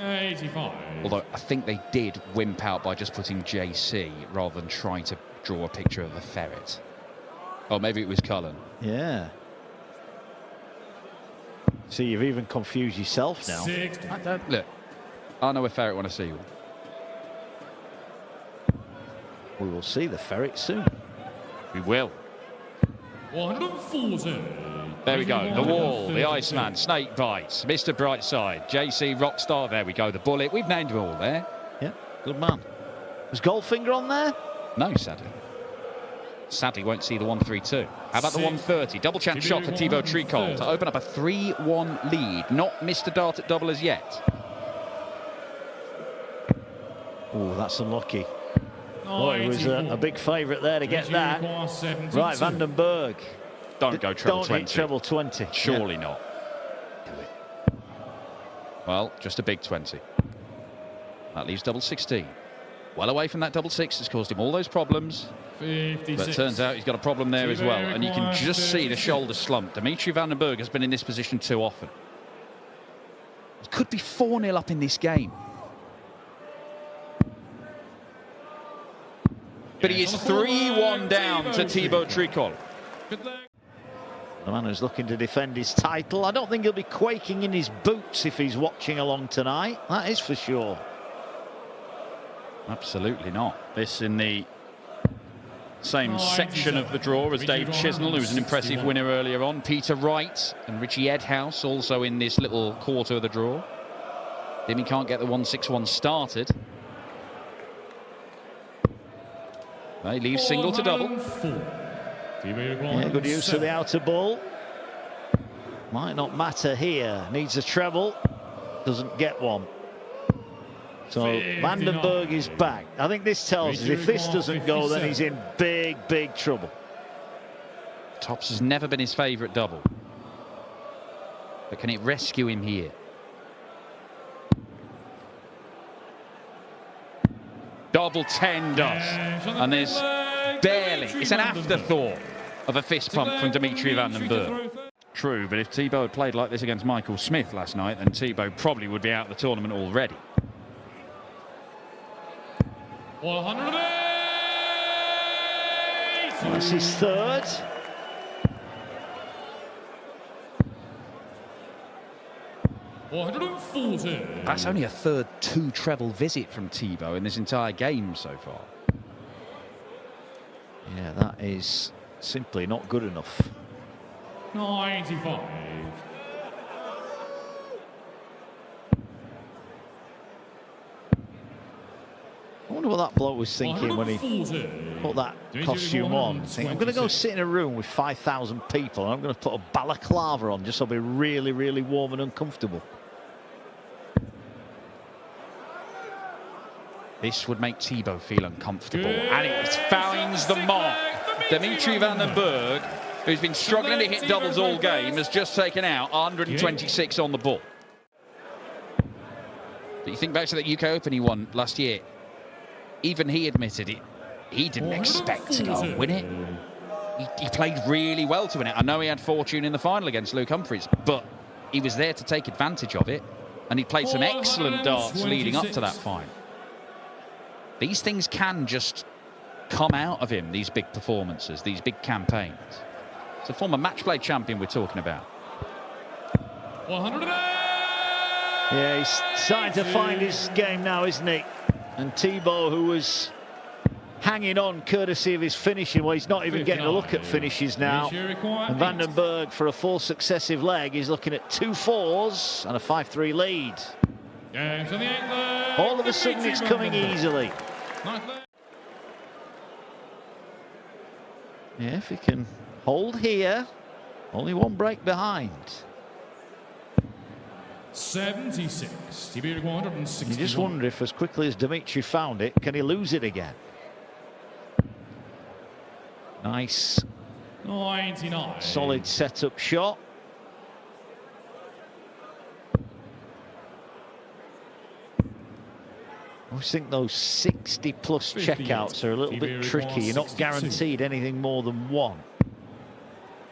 85. Although I think they did wimp out by just putting JC rather than trying to draw a picture of a ferret. Oh, maybe it was Cullen. Yeah. See, you've even confused yourself now. Look, I know a ferret when I see one. We will see the ferret soon. We will. 140. There we go. The wall, the Iceman, snake bites, Mr. Brightside, JC Rockstar. There we go. The bullet. We've named them all there. Yeah, good man. Was Goldfinger on there? No, sadly. Sadly, won't see the 132. How about the 130? Double chance shot for Thibaut Tricol to open up a 3-1 lead. Not missed a dart at double as yet. Oh, that's unlucky. Oh, he was a big favourite there to get that. Right, Vandenberg. Don't go treble 20. Don't hit treble 20. Surely not. Do it. Well, just a big 20. That leaves double 16. Well away from that double 6. It's caused him all those problems. 56. But it turns out he's got a problem there as well. And you can just see the shoulder slump. Dimitri Vandenberg has been in this position too often. It could be 4-0 up in this game. But he is 3-1 down to Thibaut Tricol. The man who's looking to defend his title. I don't think he'll be quaking in his boots if he's watching along tonight. That is for sure. Absolutely not. This in the same section of the draw as Dave Chisnell, who was an impressive winner earlier on. Peter Wright and Richie Edhouse also in this little quarter of the draw. Dimmy can't get the 161 started. He leaves single to double. Yeah, good use of the outer ball. Might not matter here. Needs a treble. Doesn't get one. So Vandenberg is back. I think this tells us if this doesn't go, then he's in big, big trouble. Tops has never been his favourite double. But can it rescue him here? Double 10 does. And there's barely, it's an afterthought of a fist pump from Dimitri Vandenberg. True, but if Thibaut had played like this against Michael Smith last night, then Thibaut probably would be out of the tournament already. 108. That's his third. That's only a third 2 treble visit from Thibaut in this entire game so far. Yeah, that is simply not good enough. 95. I wonder what that bloke was thinking when he put that costume on. Think, I'm going to go sit in a room with 5,000 people and I'm going to put a balaclava on just so I'll be really, really warm and uncomfortable. This would make Thibaut feel uncomfortable. And it finds the mark. Dimitri Vandenberg, who's been struggling to hit doubles all game, has just taken out 126 on the ball. But you think back to that UK Open he won last year. Even he admitted it. He didn't expect to go and win it. He played really well to win it. I know he had fortune in the final against Luke Humphries, but he was there to take advantage of it. And he played some excellent darts leading up to that final. These things can just come out of him, these big performances, these big campaigns. It's a former match play champion we're talking about. 108. Yeah, he's starting to find his game now, isn't he? And Thibaut, who was hanging on courtesy of his finishing, well, he's not even getting a look at finishes now. And Vandenberg, for a 4 successive leg, is looking at 2 4s and a 5-3 lead. All of a sudden, it's coming easily. Yeah, if he can hold here, only 1 break behind. 76. You just wonder if, as quickly as Dimitri found it, can he lose it again? Nice. 99. Solid setup shot. I always think those 60-plus checkouts are a little bit tricky. You're not guaranteed anything more than 1.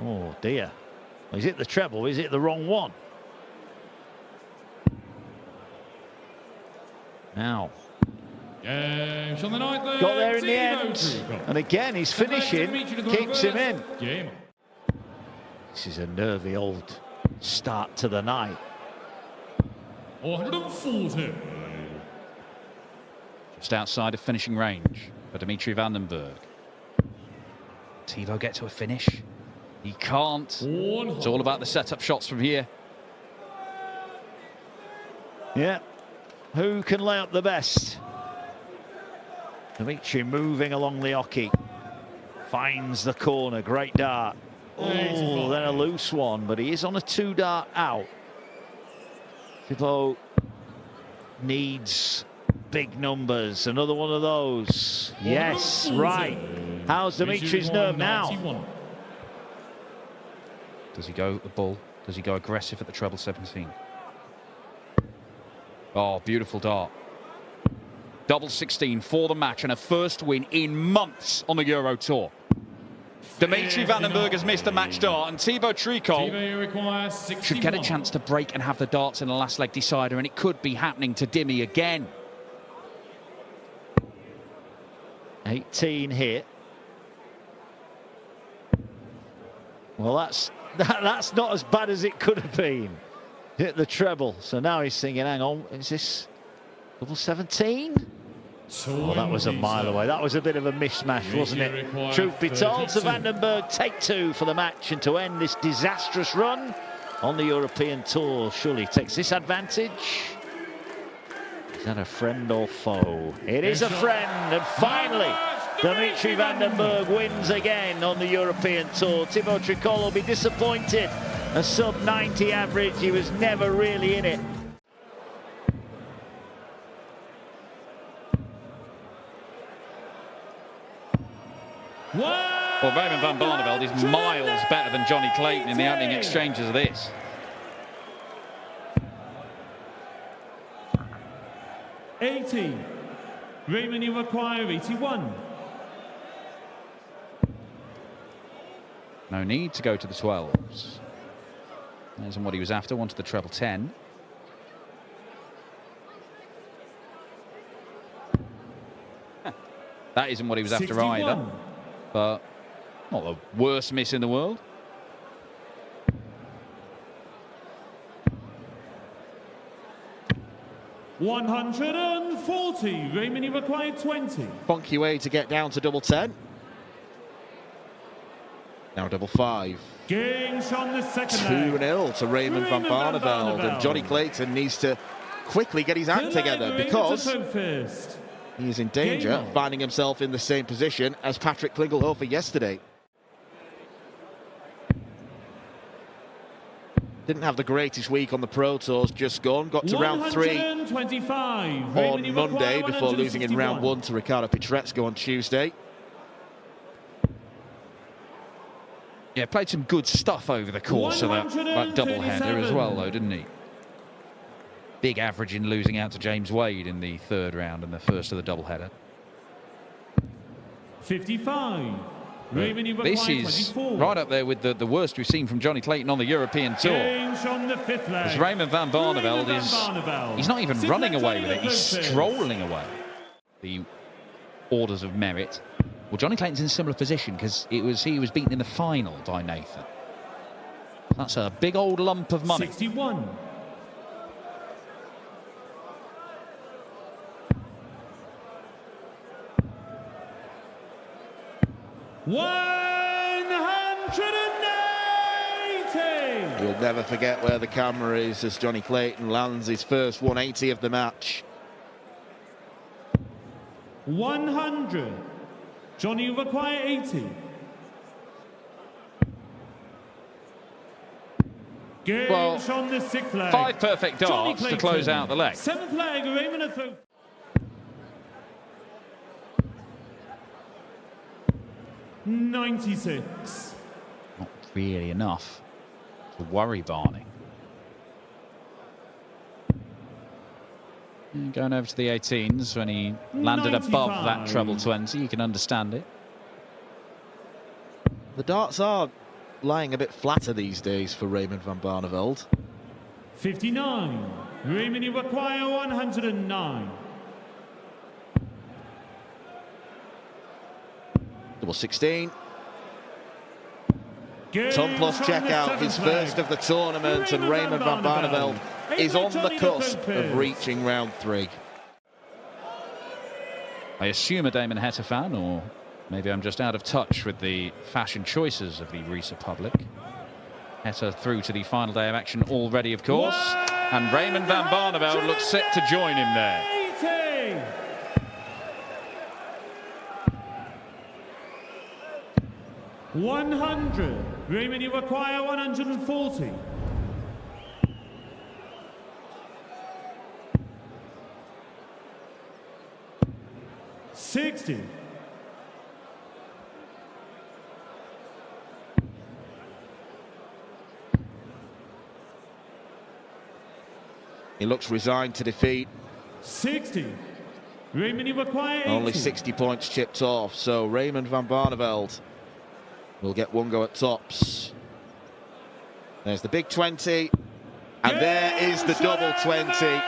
Oh, dear. Is it the treble? Is it the wrong one? Now, Games on the ninth. got there in the end. And again, his finishing keeps him in. Game. This is a nervy old start to the night. 140. Just outside of finishing range for Dimitri van den Berg. Thibaut get to a finish? He can't. It's all about the setup shots from here. Yeah. Who can lay up the best? Dimitri moving along the hockey. Finds the corner. Great dart. Oh, then a loose one, but he is on a 2-dart out. Thibaut needs big numbers. Another one of those. Yes, right. How's Dimitri's nerve now? Does he go at the ball? Does he go aggressive at the treble 17? Oh, beautiful dart. Double 16 for the match and a first win in months on the Euro Tour. Dimitri van den Berg has missed the match dart, and Thibaut Tricol should get a chance to break and have the darts in the last leg decider, and it could be happening to Dimmy again. 18 hit. Well, that's not as bad as it could have been. Hit the treble, so now he's thinking, hang on, is this double 17? Oh, that was a mile away. That was a bit of a mismatch, wasn't it? Truth be told, so van den Berg take 2 for the match, and to end this disastrous run on the European Tour. Surely takes this advantage. Is that a friend or foe? It is a friend, and finally Dimitri van den Berg wins again on the European Tour. Thibaut Tricol will be disappointed. A sub-90 average, he was never really in it. Well, Raymond van Barneveld is miles better than Johnny Clayton in the opening exchanges of this. Raymond, you require 81. No need to go to the 12s. That isn't what he was after. Wanted the treble 10. That isn't what he was after 61. either. But not the worst miss in the world. $140. Raymond, you required 20. Funky way to get down to double 10. Now double 5. Game on the second leg. 2-0 to Raymond van Barneveld. And Johnny Clayton needs to quickly get his act together because he is in danger of finding himself in the same position as Patrick Klingelhofer yesterday. Didn't have the greatest week on the Pro Tours just gone. Got to round 3 on Monday before losing in round 1 to Ricardo Pietrezco on Tuesday. Yeah, played some good stuff over the course of that double-header as well, though, didn't he? Big average in losing out to James Wade in the 3rd round and the first of the double-header. 55. This is right up there with the worst we've seen from Johnny Clayton on the European Tour. As Raymond van Barneveld he's not even running away with it, he's strolling away. The orders of merit. Well, Johnny Clayton's in a similar position because he was beaten in the final by Nathan. That's a big old lump of money. 61. $180. You'll never forget where the camera is as Johnny Clayton lands his first 180 of the match. 100. Johnny, you require 80. Well, on the 6th leg. 5 perfect darts to close out the leg. 7th leg, Raymond a throw. $96. Not really enough to worry Barney. Going over to the 18s when he landed 95. above that treble 20, you can understand it. The darts are lying a bit flatter these days for Raymond van Barneveld. 59. Raymond, you require 109. Double 16. Game Tom Plus from check the out his seventh first leg. of the tournament, and Raymond van Barneveld is on the cusp of reaching round 3. I assume a Damon Heta fan, or maybe I'm just out of touch with the fashion choices of the Riesa public. Heta through to the final day of action already, of course, and Raymond van Barneveld looks set to join him there. 100. Raymond, you require 140. $60. He looks resigned to defeat. 60. Raymond, you require 80. Only 60 points chipped off, so Raymond van Barneveld will get one go at tops. There's the big 20, and there is the double 20.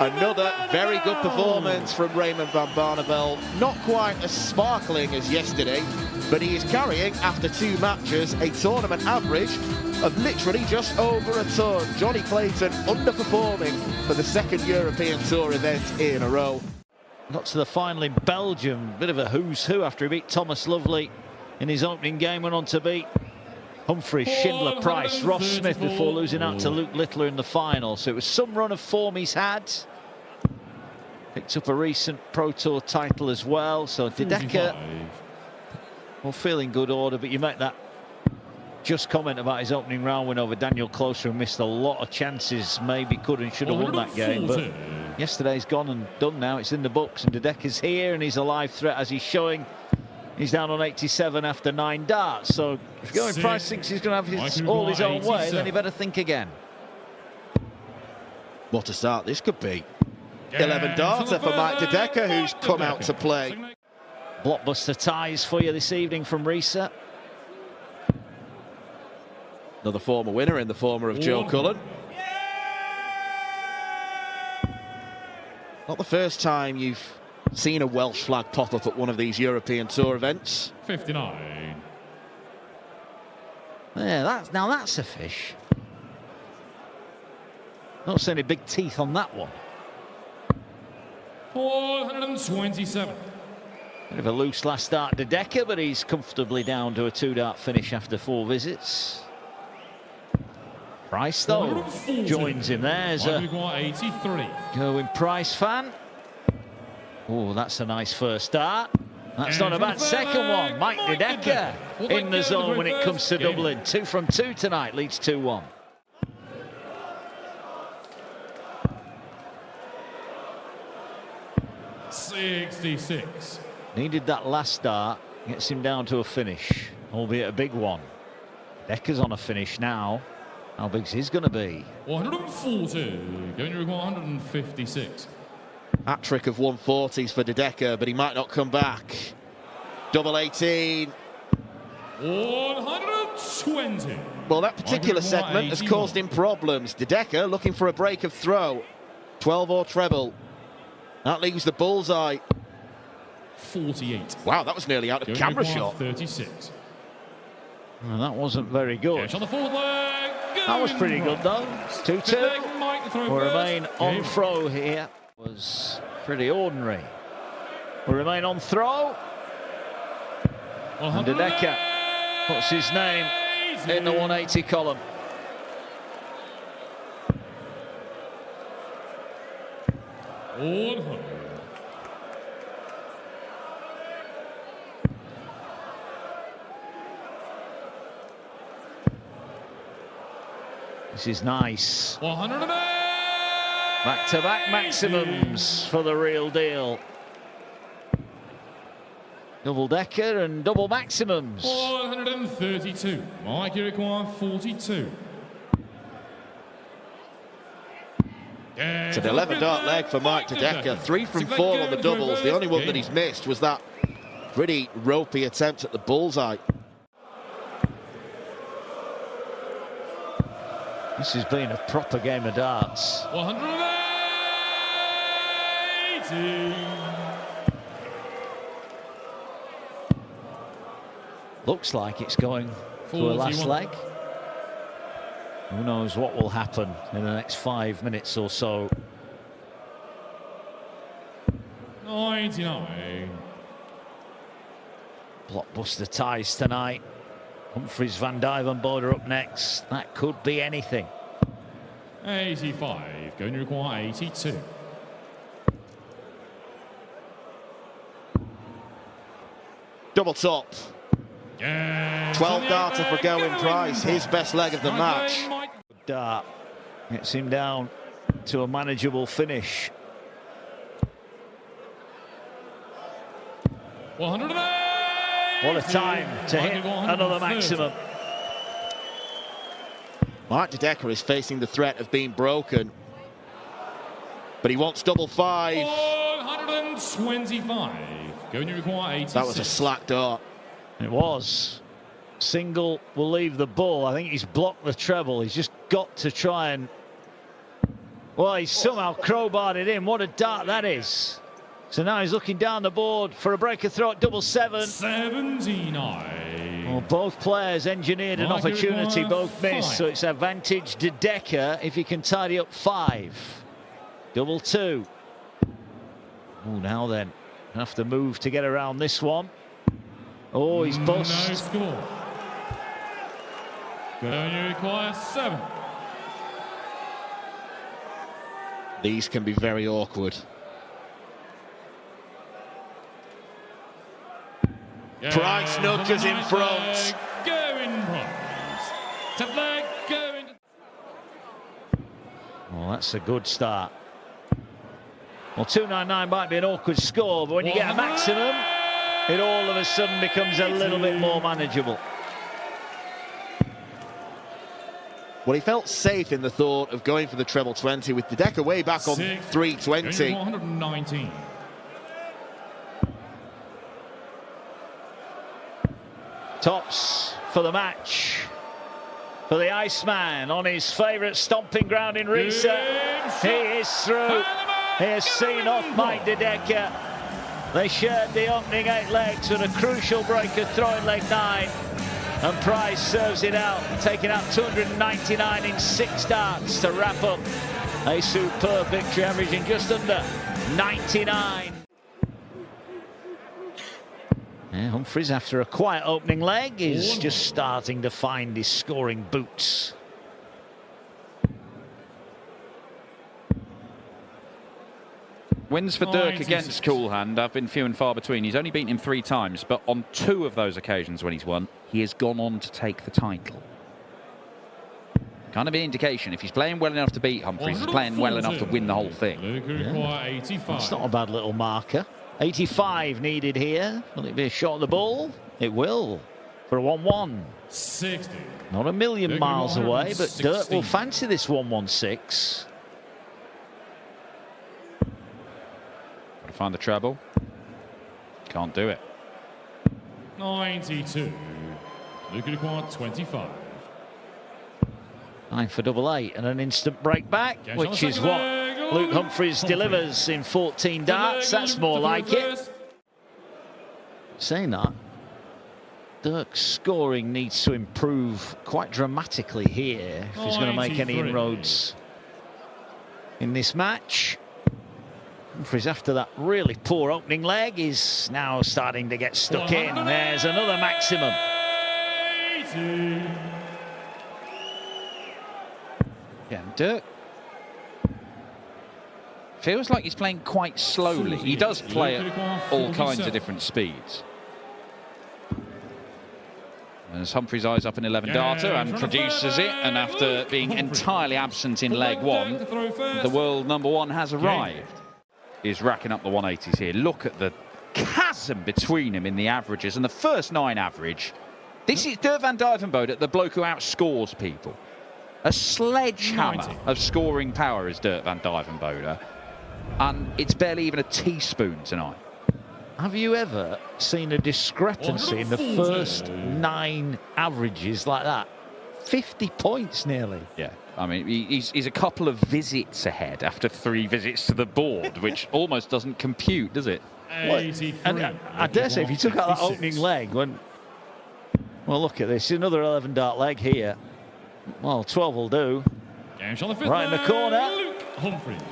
Another very good performance from Raymond van Barneveld. Not quite as sparkling as yesterday, but he is carrying, after 2 matches, a tournament average of literally just over a ton. Johnny Clayton underperforming for the 2nd European Tour event in a row. Got to the final in Belgium. Bit of a who's who after he beat Thomas Lovely in his opening game. Went on to beat Humphries, Schindler, Price, Ross Smith before losing out to Luke Littler in the final. So it was some run of form he's had. Picked up a recent Pro Tour title as well. So De Decker, well, feeling good order, but you make that just comment about his opening round win over Daniel Closer, who missed a lot of chances, maybe could and should have won that game. But yesterday's gone and done now. It's in the books, and De Decker's here, and he's a live threat as he's showing. He's down on 87 after 9 darts. So if Going Price thinks he's going to have all his own way, then he better think again. What a start this could be. 11 darter for Mike De Decker, who's come out to play. Blockbuster ties for you this evening from Riesa. Another former winner in the former of Joe Cullen. Not the first time you've seen a Welsh flag pop up at one of these European Tour events. 59. Yeah, now that's a fish. Not seeing any big teeth on that one. 427. Bit of a loose last start to Decker, but he's comfortably down to a 2-dart finish after 4 visits. Price, though, joins him there as a 83. Going Price fan. Oh, that's a nice first start. That's not a bad second one. Mike De Decker in the zone when it comes to doubling. 2 from 2 tonight, leads 2-1. $66. Needed that last start, gets him down to a finish, albeit a big one. Decker's on a finish now. How big's his going to be? 140. Going to require 156. Hat-trick of 140s for De Decker, but he might not come back. Double 18. 120. Well, that particular segment has caused him problems. De Decker looking for a break of throw. 12 or treble. That leaves the bullseye. 48. Wow, that was nearly out of camera shot. 36. Well, that wasn't very good. On the fourth leg. That was pretty good, though. 2-2. Will remain on throw here. Was pretty ordinary. Will remain on throw. And De Decker puts his name in the 180 column. This is nice. 108. Back-to-back maximums for the real deal. Double Decker and double maximums. 132. Mike, you require 42. It's an 11-dart leg for Mike De Decker. 3 from 4 on the doubles. The only one that he's missed was that pretty ropey attempt at the bullseye. This has been a proper game of darts. 180. Looks like it's going to a last leg. Who knows what will happen in the next 5 minutes or so. 99. Blockbuster ties tonight. Humphries, Van Dijvenbode up next. That could be anything. 85. Going to require 82. Double top. Yeah, 12 darter for Gerwyn Price, his best leg of the match. Dart gets him down to a manageable finish. 108. What a time to hit another maximum. Mark De Decker is facing the threat of being broken, but he wants double 5. 125. Going to require 86. That was a slack dart. It was. Single will leave the ball. I think he's blocked the treble. He's just got to try and... Well, he's somehow crowbarred it in. What a dart that is. So now he's looking down the board for a breaker throw at double 7. 79. Well, both players engineered an opportunity, both missed. So it's advantage De Decker if he can tidy up 5. Double 2. Oh, now then. Have to move to get around this one. Oh, he's bust. No score. Going to require 7. These can be very awkward. Price nudges in front. Going Price. To flag, going. Well, that's a good start. Well, 299 might be an awkward score, but when you get a maximum, it all of a sudden becomes a little bit more manageable. Well, he felt safe in the thought of going for the treble 20 with De Decker way back on 320. 119. Tops for the match for the Iceman on his favourite stomping ground in Riesa. He is through. He has seen off Mike De Decker. They shared the opening 8 legs with a crucial breaker throw in leg 9. And Price serves it out, taking out 299 in 6 darts to wrap up a superb victory, averaging just under 99. Yeah, Humphries, after a quiet opening leg, is just starting to find his scoring boots. Wins for Dirk against Coolhand have been few and far between. He's only beaten him 3 times, but on 2 of those occasions when he's won, he has gone on to take the title. Kind of an indication, if he's playing well enough to beat Humphries, he's playing well enough to win the whole thing. Yeah. That's not a bad little marker. 85 needed here. Will it be a shot at the ball? It will, for a 1-1. 60. Not a million miles away, but Dirk will fancy this 116. Find the treble. Can't do it. 92. Luke required 25. 9 for double 8 and an instant break back, which is what Luke Humphries delivers in 14 darts. That's more like it. Saying that, Dirk's scoring needs to improve quite dramatically here if he's going to make any inroads in this match. Humphries, after that really poor opening leg, is now starting to get stuck in. There's another maximum. Yeah, Dirk feels like he's playing quite slowly. He does play at all kinds of different speeds. As Humphries eyes up an 11 darter and produces it, and after being entirely absent in leg 1, the world #1 has arrived. Is racking up the 180s here. Look at the chasm between him in the averages, and the first 9 average. This is Dirk Van Dijvenbode, the bloke who outscores people. A sledgehammer of scoring power is Dirk Van Dijvenbode, and it's barely even a teaspoon tonight. Have you ever seen a discrepancy in the first 9 averages like that? 50 points nearly. Yeah, I mean, he's a couple of visits ahead after 3 visits to the board, which almost doesn't compute, does it? Well, and I dare say, if you took out that opening leg, when Well, look at this. Another 11 dart leg here. Well, 12 will do. Right in the corner.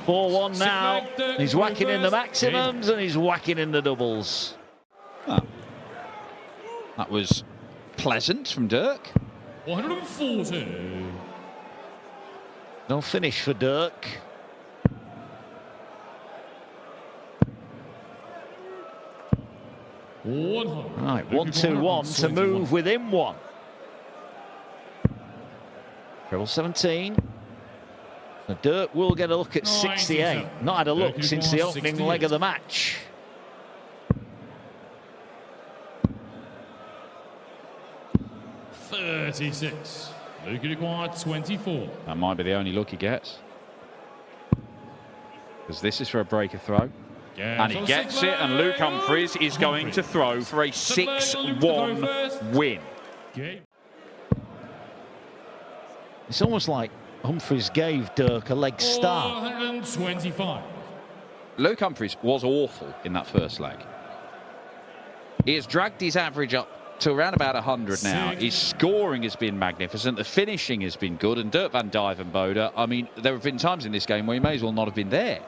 4-1 now. He's whacking in the maximums and he's whacking in the doubles. Oh. That was pleasant from Dirk. 140. No finish for Dirk. Right, 1-2-1 to move within one. Treble 17. So Dirk will get a look at 68. Not had a look since the opening leg of the match. $36. Luke required 24. That might be the only look he gets. Because this is for a breaker throw. And he gets it, and Luke Humphries is going to throw for a 6-1 win. It's almost like Humphries gave Dirk a leg start. 425. Luke Humphries was awful in that first leg. He has dragged his average up to around about 100 now. His scoring has been magnificent. The finishing has been good. And Dirk van Dijvenbode, I mean, there have been times in this game where he may as well not have been there.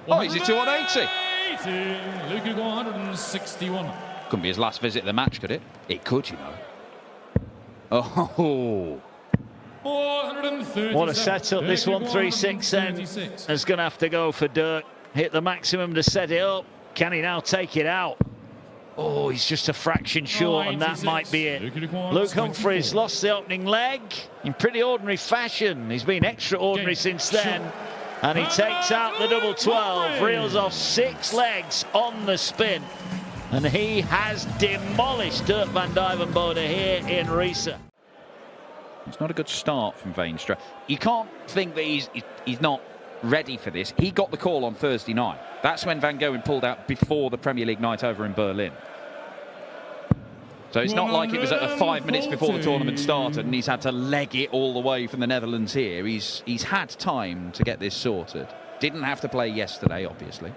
Oh, he's at 280. Luke 161. Couldn't be his last visit to the match, could it? It could, you know. Oh. 437. What a setup. This one, 3-6 then. Is going to have to go for Dirk. Hit the maximum to set it up. Can he now take it out? Oh, he's just a fraction short, and that might be it. Luke Humphries lost the opening leg in pretty ordinary fashion. He's been extraordinary since then. And he takes out the double 12, reels off 6 legs on the spin. And he has demolished Dirk van Dijvenbode here in Riesa. It's not a good start from Veenstra. You can't think that he's not ready for this. He got the call on Thursday night. That's when Van Goen pulled out before the Premier League night over in Berlin. So it's not like it was at 5 minutes before the tournament started and he's had to leg it all the way from the Netherlands here. He's had time to get this sorted. Didn't have to play yesterday, obviously.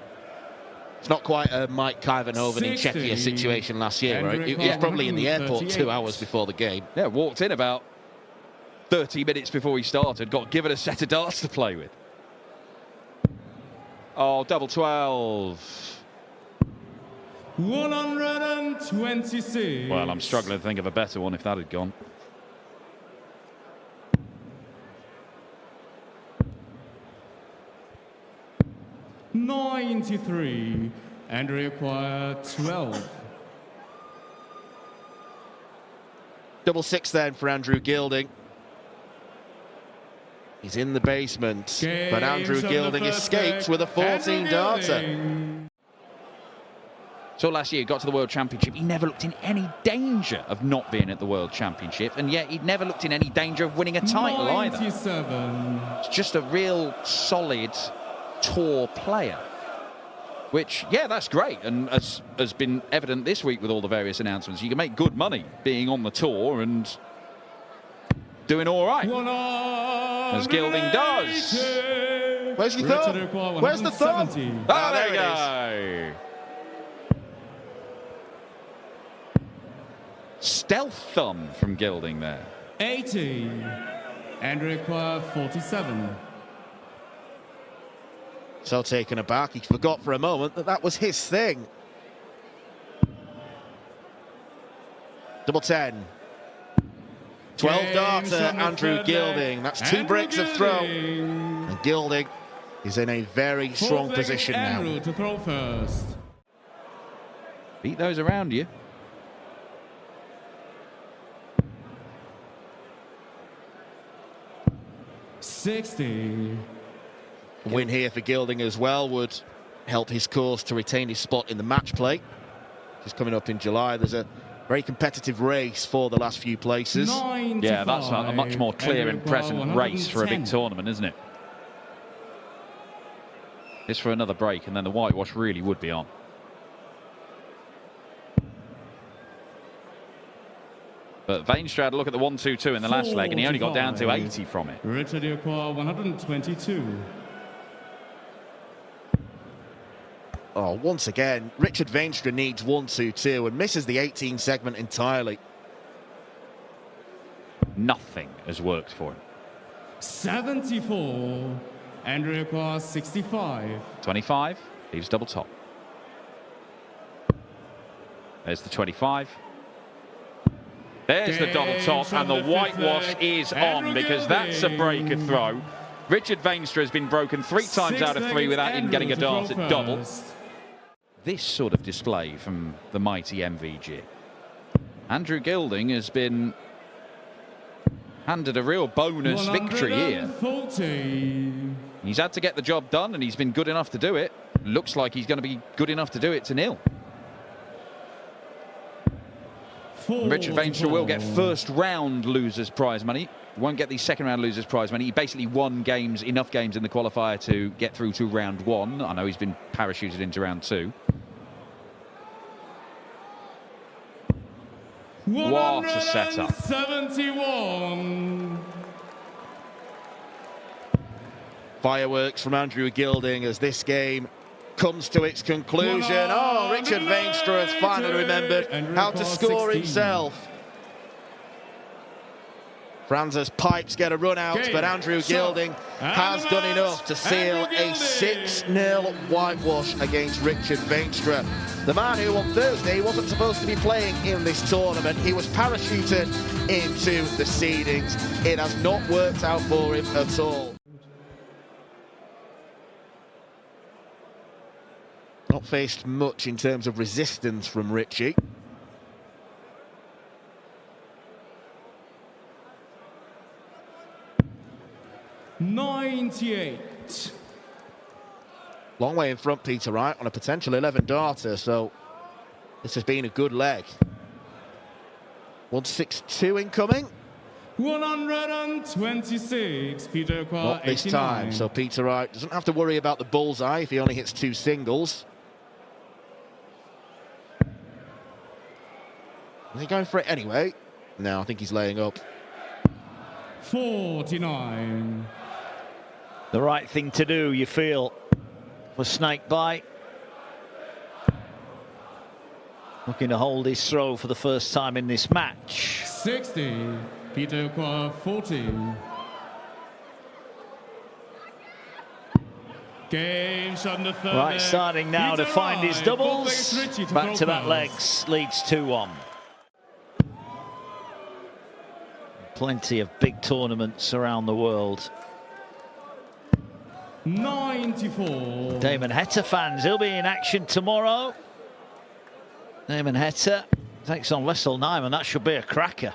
It's not quite a Mike Kuyvenhoven in Czechia situation last year, right? He was probably in the airport 2 hours before the game. Yeah, walked in about 30 minutes before he started, got given a set of darts to play with. Oh, double 12. 126. Well, I'm struggling to think of a better one if that had gone. $93 and require 12. Double 6 then for Andrew Gilding. He's in the basement, but Andrew Gilding escapes with a 14-darter. So last year he got to the World Championship. He never looked in any danger of not being at the World Championship, and yet he'd never looked in any danger of winning a title 97. either. It's just a real solid tour player. Which, yeah, that's great, and has been evident this week with all the various announcements. You can make good money being on the tour and doing all right, as Gilding does. Where's your thumb? Where's the thumb? Oh, there we go. Stealth thumb from Gilding there. 80 and require 47. So taken aback, he forgot for a moment that that was his thing. Double 10. 12-darter Andrew Gilding. That's 2 breaks of throw. And Gilding is in a very strong position now. To throw first. Beat those around you. $60. A win here for Gilding as well would help his course to retain his spot in the match play. Just coming up in July, there's a very competitive race for the last few places. 95. Yeah, that's a much more clear and present race for a big tournament, isn't it? This for another break, and then the whitewash really would be on. But Veenstra had a look at the 1-2-2 in the last leg, and he only got down to 80 from it. Richard Yokoa, 122. Oh, once again, Richard Veenstra needs 1-2-2 and misses the 18 segment entirely. Nothing has worked for him. 74. Andrew Cross 65. 25, leaves double top. There's the 25. There's the double top, and the whitewash is on, because that's a break of throw. Richard Veenstra has been broken 3 times out of 3 without even getting a dart at double. This sort of display from the mighty MVG. Andrew Gilding has been handed a real bonus victory here. He's had to get the job done, and he's been good enough to do it. Looks like he's going to be good enough to do it to nil. Richard Veenstra will get first round losers prize money. Won't get the second round losers prize money. He basically won enough games in the qualifier to get through to round 1. I know he's been parachuted into round 2. What a setup. 71. Fireworks from Andrew Gilding as this game comes to its conclusion. Oh, Richard Veenstra has finally remembered how to score himself. Franz's pipes get a run out, but Andrew Gilding has done enough to seal a 6-0 whitewash against Richard Veenstra. The man who on Thursday wasn't supposed to be playing in this tournament. He was parachuted into the seedings. It has not worked out for him at all. Not faced much in terms of resistance from Richie. $98. Long way in front, Peter Wright, on a potential 11 darter, so this has been a good leg. 162 incoming. 126. Peter Qua, Not this 89. time, so Peter Wright doesn't have to worry about the bullseye if he only hits 2 singles. Is he going for it anyway? No, I think he's laying up. 49. The right thing to do, you feel, for Snakebite. Looking to hold his throw for the first time in this match. 60. Peter Qua, 40. Game shot in the third. Right, starting now to find his doubles. Back to that legs, leads 2-1. Plenty of big tournaments around the world. 94. Damon Heta fans, he'll be in action tomorrow. Damon Heta takes on Wessel Nyman. That should be a cracker.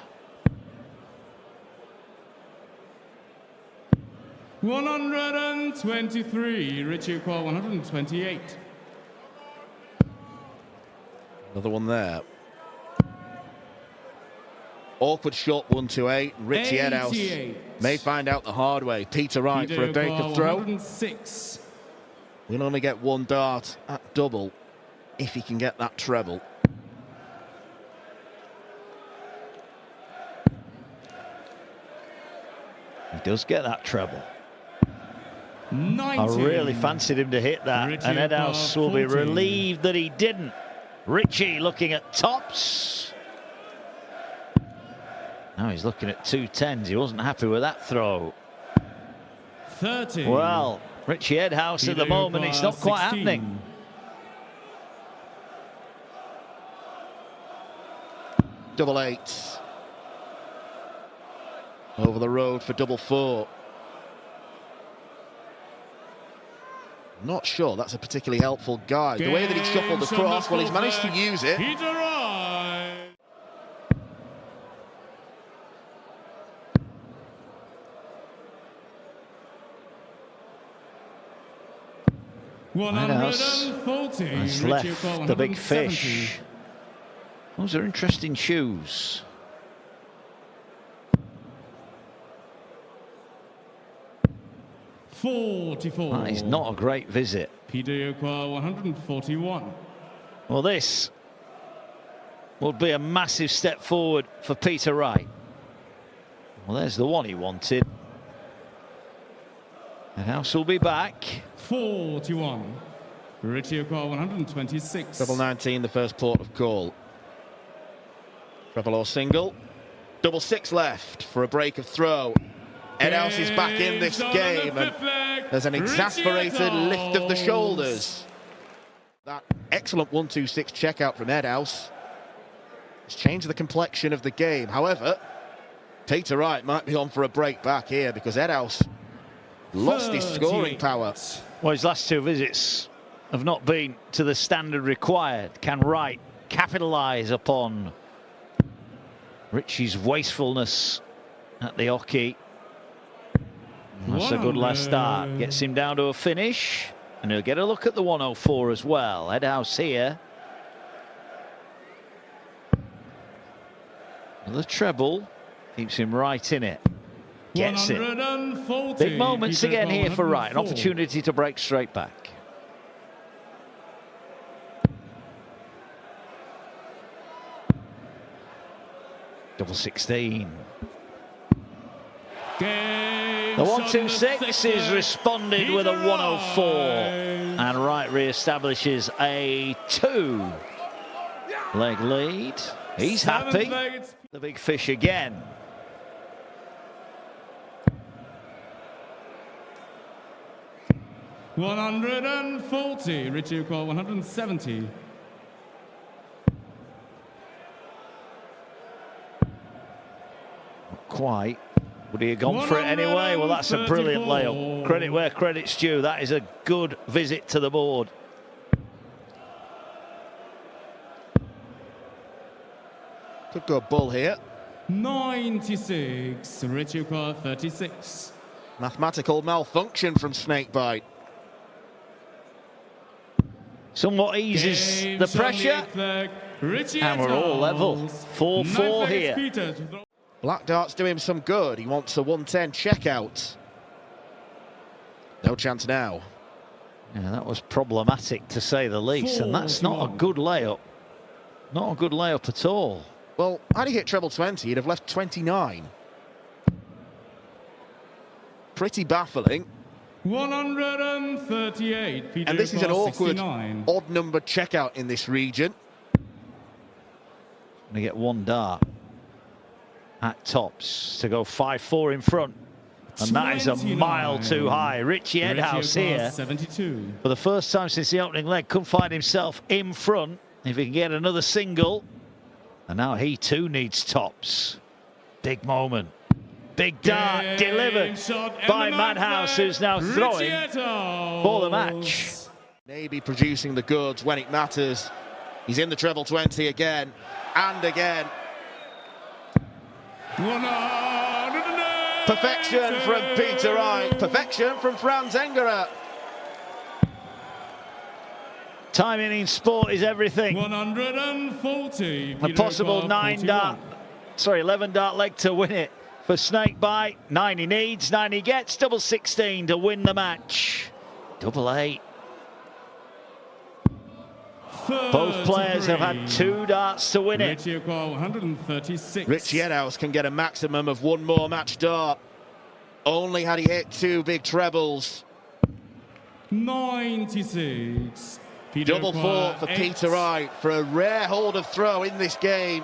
123. Richie Qua, 128. Another one there. Awkward shot 128. Richie Edhouse may find out the hard way. Peter Wright for a Baker throw. 106. We'll only get 1 dart at double if he can get that treble. He does get that treble. 90. I really fancied him to hit that, Richie and Edhouse will be 14. relieved that he didn't. Richie looking at tops. Now he's looking at 2 10s. He wasn't happy with that throw. 30. Well, Richie Edhouse at the moment, it's not quite happening. Double 8. Over the road for double 4. Not sure that's a particularly helpful guide. The way that he shuffled across, well, he's managed to use it. Peter Wright. Edhouse has left the big fish. Those are interesting shoes. 44. That is not a great visit. Peter Qua, 141. Well, this would be a massive step forward for Peter Wright. Well, there's the one he wanted. And House will be back. 41. Richie O'Connor 126. Treble 19, the first port of call. Treble or single. Double 6 left for a break of throw. Eddhouse is back in this game, and there's an exasperated lift of the shoulders. That excellent 1-2-6 checkout from Eddhouse has changed the complexion of the game. However, Peter Wright might be on for a break back here because Eddhouse lost his scoring power. Well, his last 2 visits have not been to the standard required. Can Wright capitalise upon Richie's wastefulness at the hockey? That's a good last start. Gets him down to a finish. And he'll get a look at the 104 as well. Eddhouse here. The treble keeps him right in it. Gets it. Big moments again here for Wright. An opportunity to break straight back. Double 16. The 1-2-6 is responded with a 104, and Wright re-establishes a 2-leg lead. He's happy. The big fish again. $140. Richie O'Connor 170. Not quite. Would he have gone for it anyway? Well, that's a brilliant layup. Credit where credit's due. That is a good visit to the board. Could go bull here. 96. Richie O'Connor 36. Mathematical malfunction from Snakebite. Somewhat eases the pressure. And we're all level. 4-4 here. Black Dart's doing some good. He wants a 110 checkout. No chance now. Yeah, that was problematic to say the least, and that's not a good layup. Not a good layup at all. Well, had he hit treble 20, he'd have left 29. Pretty baffling. 138. Peter And this is an awkward, 69. odd number checkout in this region. Going to get 1 dart at tops to go 5-4 in front. And that is a mile too high. Richie Eddhouse here, 72. for the first time since the opening leg, could find himself in front if he can get another single. And now he too needs tops. Big moment. Big dart delivered by Madhouse, who's now throwing for the match. Maybe producing the goods when it matters. He's in the treble 20 again and again. Perfection from Peter Wright. Perfection from Franz Engerer. Timing in sport is everything. 140. A possible 11 dart leg to win it for Snakebite. 9 he needs, 9 he gets. Double 16 to win the match. Double 8. Both players have had 2 darts to win it. Richie O'Connor 136. Richie Eddhouse can get a maximum of 1 more match dart. Only had he hit 2 big trebles. 96. Double 4 for Peter Wright for a rare hold of throw in this game.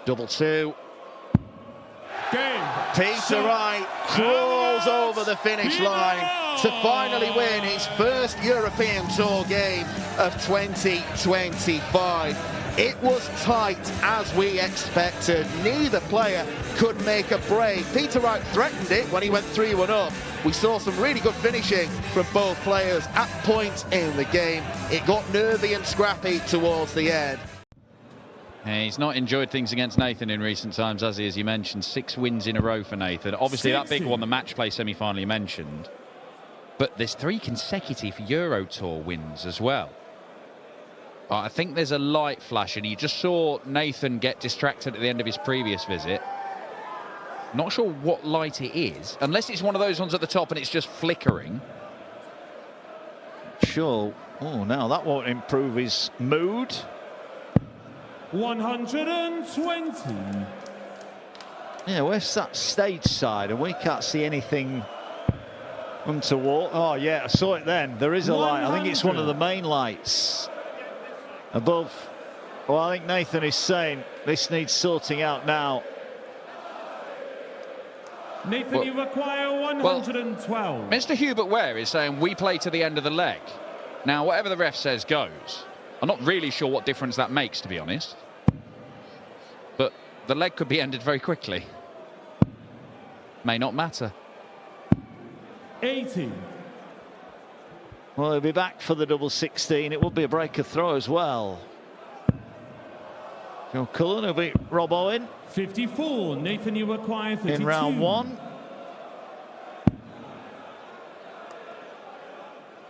Double 2. Peter Wright crawls over the finish line to finally win his first European Tour game of 2025. It was tight as we expected. Neither player could make a break. Peter Wright threatened it when he went 3-1 up. We saw some really good finishing from both players at points in the game. It got nervy and scrappy towards the end. He's not enjoyed things against Nathan in recent times, has he? As you mentioned, 6 wins in a row for Nathan. Obviously, 60. that big one, the match play semi-final you mentioned. But there's 3 consecutive Euro Tour wins as well. I think there's a light flash, and you just saw Nathan get distracted at the end of his previous visit. Not sure what light it is, unless it's one of those ones at the top and it's just flickering. Sure. Oh, now that won't improve his mood. 120. Yeah, where's that stage side? And we can't see anything Untoward. Oh, yeah, I saw it then. There is a light. I think it's one of the main lights above. Well, I think Nathan is saying this needs sorting out now. Nathan, you require 112. Well, Mr. Hubert Ware is saying we play to the end of the leg. Now, whatever the ref says goes. I'm not really sure what difference that makes, to be honest. But the leg could be ended very quickly. May not matter. 80. Well, he'll be back for the double 16. It would be a break of throw as well. Joe Cullen will beat Rob Owen. 54. Nathan, you require 32. In round one.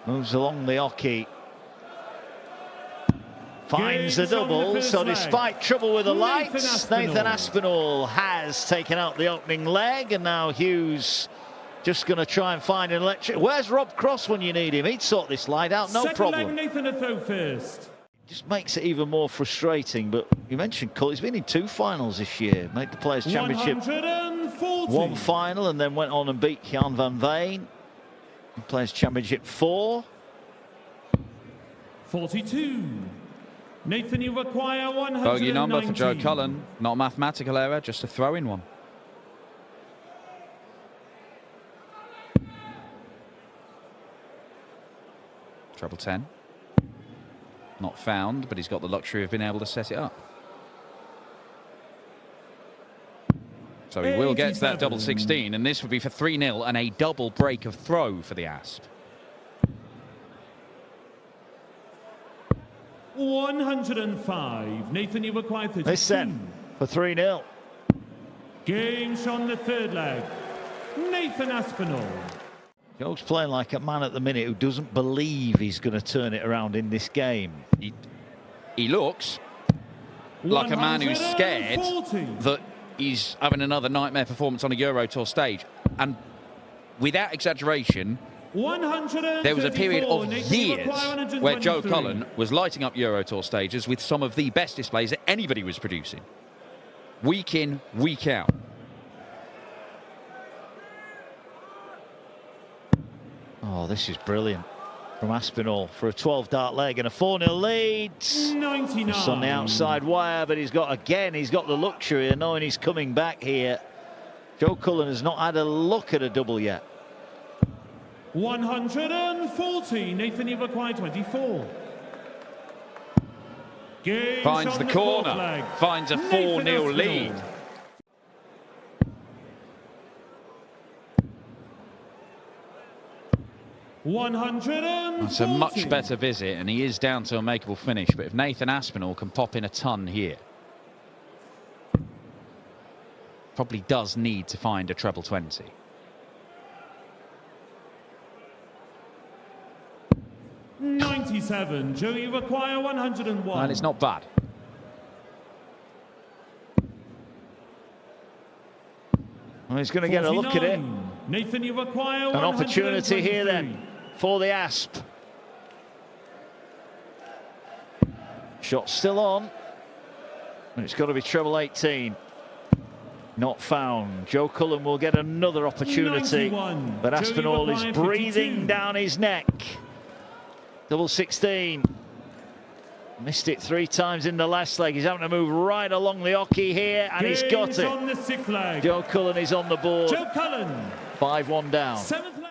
Moves along the hockey. Finds the double. So despite trouble with the lights, Nathan Aspinall has taken out the opening leg, and now Hughes just going to try and find an electric. Where's Rob Cross when you need him? He'd sort this light out, no problem. Second leg, Nathan, a throw first. Just makes it even more frustrating. But you mentioned Cullen. He's been in 2 finals this year. Made the Players' Championship 1 final, and then went on and beat Jan van Veen. Players' Championship 4. 42. Nathan, you require 119. Bogey number for Joe Cullen. Not a mathematical error, just a throw-in one. Treble 10. Not found, but he's got the luxury of being able to set it up. So he will get to that double 16, and this would be for 3-0 and a double break of throw for the Asp. 105. Nathan, you require 32. Listen, for 3-0. Games on the third leg. Nathan Aspinall. Joe's playing like a man at the minute who doesn't believe he's going to turn it around in this game. He looks like a man who's scared that he's having another nightmare performance on a Euro Tour stage. And without exaggeration, there was a period of years where Joe Cullen was lighting up Euro Tour stages with some of the best displays that anybody was producing. Week in, week out. Oh, this is brilliant from Aspinall for a 12-dart leg and a 4-0 lead. 99. Just on the outside wire, but he's got the luxury of knowing he's coming back here. Joe Cullen has not had a look at a double yet. 140. Nathan, you require 24. Finds the corner. Finds a 4-0 lead. It's a much better visit, and he is down to a makeable finish. But if Nathan Aspinall can pop in a ton here, probably does need to find a treble 20. .97. Joe, you require 101. And it's not bad. Well, he's going to get a look at it. Nathan, you require an opportunity here then for the Asp. Shot still on. And it's got to be treble 18. Not found. Joe Cullen will get another opportunity. 91. But Aspinall is breathing 52. Down his neck. Double 16. Missed it 3 times in the last leg. He's having to move right along the hockey here, and he's got it. On the 6th leg. Joe Cullen is on the board. Joe Cullen. 5-1 down. 7th leg.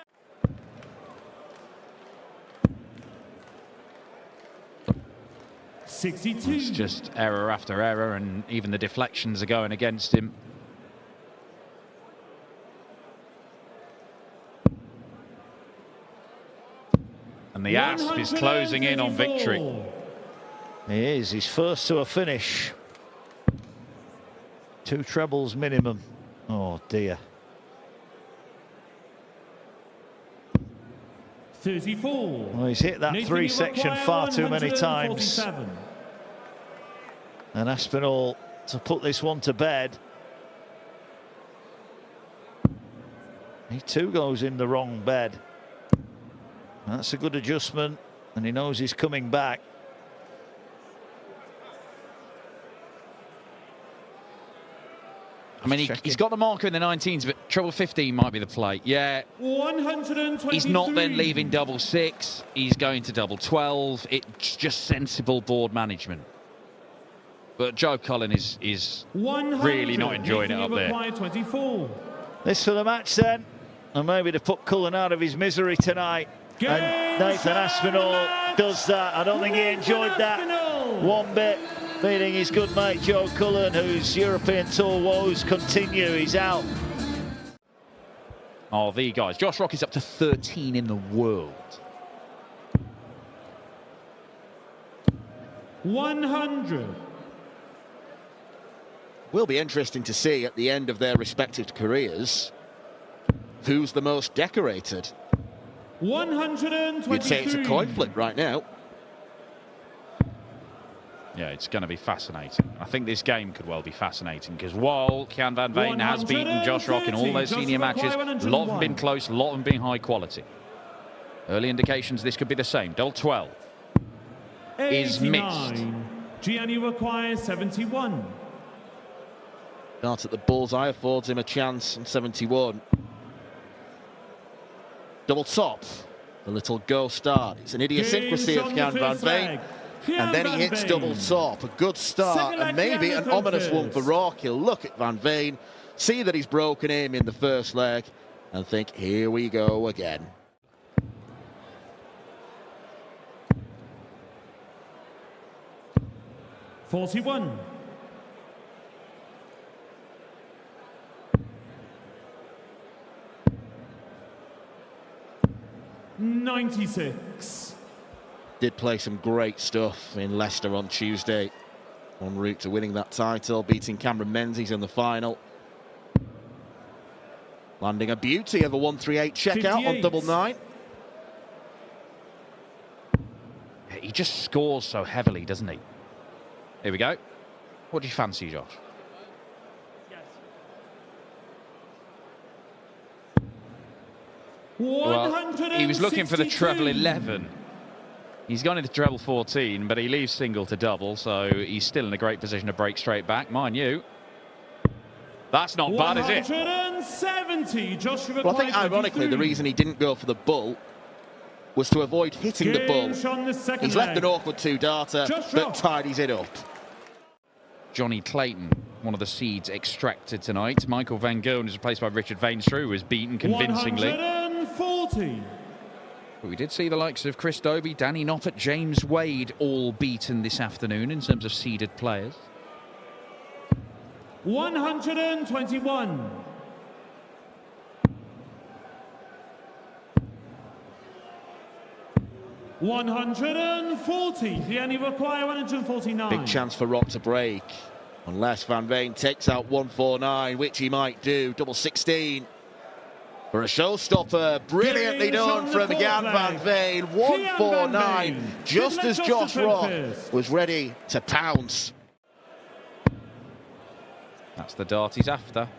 .62. It's just error after error, and even the deflections are going against him. And the Asp is closing in on victory. He is. He's first to a finish. 2 trebles minimum. Oh, dear. 34. Well, he's hit that 3 section far too many times. And Aspinall to put this one to bed. He too goes in the wrong bed. That's a good adjustment, and he knows he's coming back. I mean, he's got the marker in the 19s, but treble 15 might be the play. Yeah. 123. He's not then leaving double 6. He's going to double 12. It's just sensible board management. But Joe Cullen is really not enjoying it up there. 24. This for the match then. And maybe to put Cullen out of his misery tonight. And Nathan Aspinall does that. I don't think he enjoyed that one bit. Beating his good mate Joe Cullen, whose European Tour woes continue. He's out. Oh, the guys. Josh Rock is up to 13 in the world. 100. Will be interesting to see at the end of their respective careers who's the most decorated. 123. You'd say it's a coin flip right now. Yeah, it's going to be fascinating. I think this game could well be fascinating because while Jan van Veen has beaten Josh Rock in all those senior matches, a lot of them been close, a lot of them being high quality. Early indications this could be the same. Double 12 is missed. Gianni requires 71. Dart at the bullseye affords him a chance on 71. Double top, the little go start. It's an idiosyncrasy of Jan van Veen. And then he hits double top. A good start, and maybe an ominous one for Rock. He'll look at Van Veen, see that he's broken him in the first leg, and think, here we go again. '41. '96. Did play some great stuff in Leicester on Tuesday, en route to winning that title, beating Cameron Menzies in the final. Landing a beauty of a 138 checkout on double 9. He just scores so heavily, doesn't he? Here we go. What do you fancy, Josh? Well, he was looking for the treble 11. He's gone into treble 14, but he leaves single to double, so he's still in a great position to break straight back. Mind you, that's not bad, is it? 170. Well, I think ironically the reason he didn't go for the bull was to avoid hitting the bull. He's left an awkward two-darter that tidies it up. Johnny Clayton, one of the seeds extracted tonight. Michael Van Gerwen is replaced by Richard Veenstra, who was beaten convincingly. 140. But we did see the likes of Chris Dobie, Danny Noppert, James Wade all beaten this afternoon in terms of seeded players. 121. 140. He only requires 149. Big chance for Rock to break, unless Van Veen takes out 149, which he might do. Double 16. For a showstopper, brilliantly done from Jan van Veen. 149, just as Josh Rock was ready to pounce. That's the dart he's after.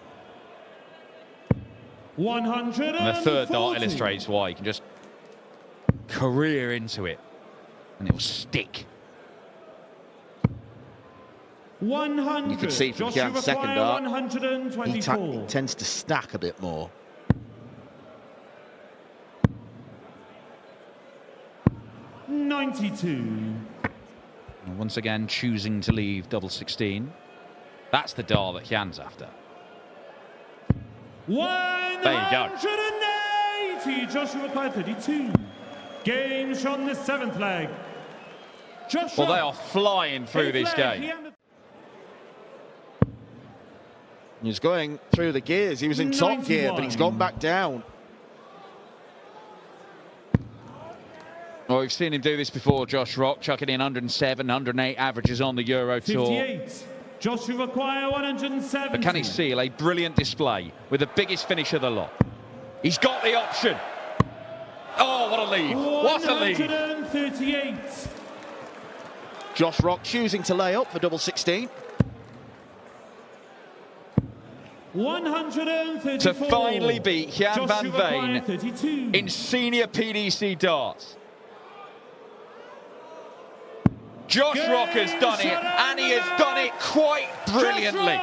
140. And the third dart illustrates why. You can just career into it, and it will stick. 100. You can see from Jan's second dart, he tends to stack a bit more. 92. And once again, choosing to leave double 16. That's the dart that Jan's after. There you go. 180. Joshua required 32. Game shot on the 7th leg. Joshua. Well, they are flying through this game. He's going through the gears. He was in top gear, but he's gone back down. Well, we've seen him do this before, Josh Rock, chucking in 107, 108 averages on the Euro Tour. 58. Joshua require 107. But can he seal a brilliant display with the biggest finish of the lot? He's got the option. Oh, what a lead. What a lead. 138. Josh Rock choosing to lay up for double 16. 134. To finally beat Jan van Joshua Veen in senior PDC darts. Josh Rock has done it, and he has done it quite brilliantly.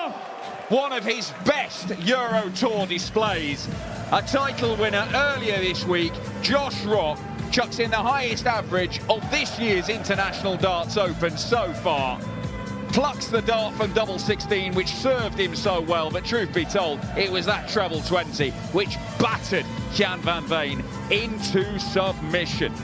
one of his best Euro Tour displays. A title winner earlier this week, Josh Rock chucks in the highest average of this year's International Darts Open so far. Plucks the dart from double 16, which served him so well, but truth be told, it was that treble 20 which battered Jan van Veen into submission.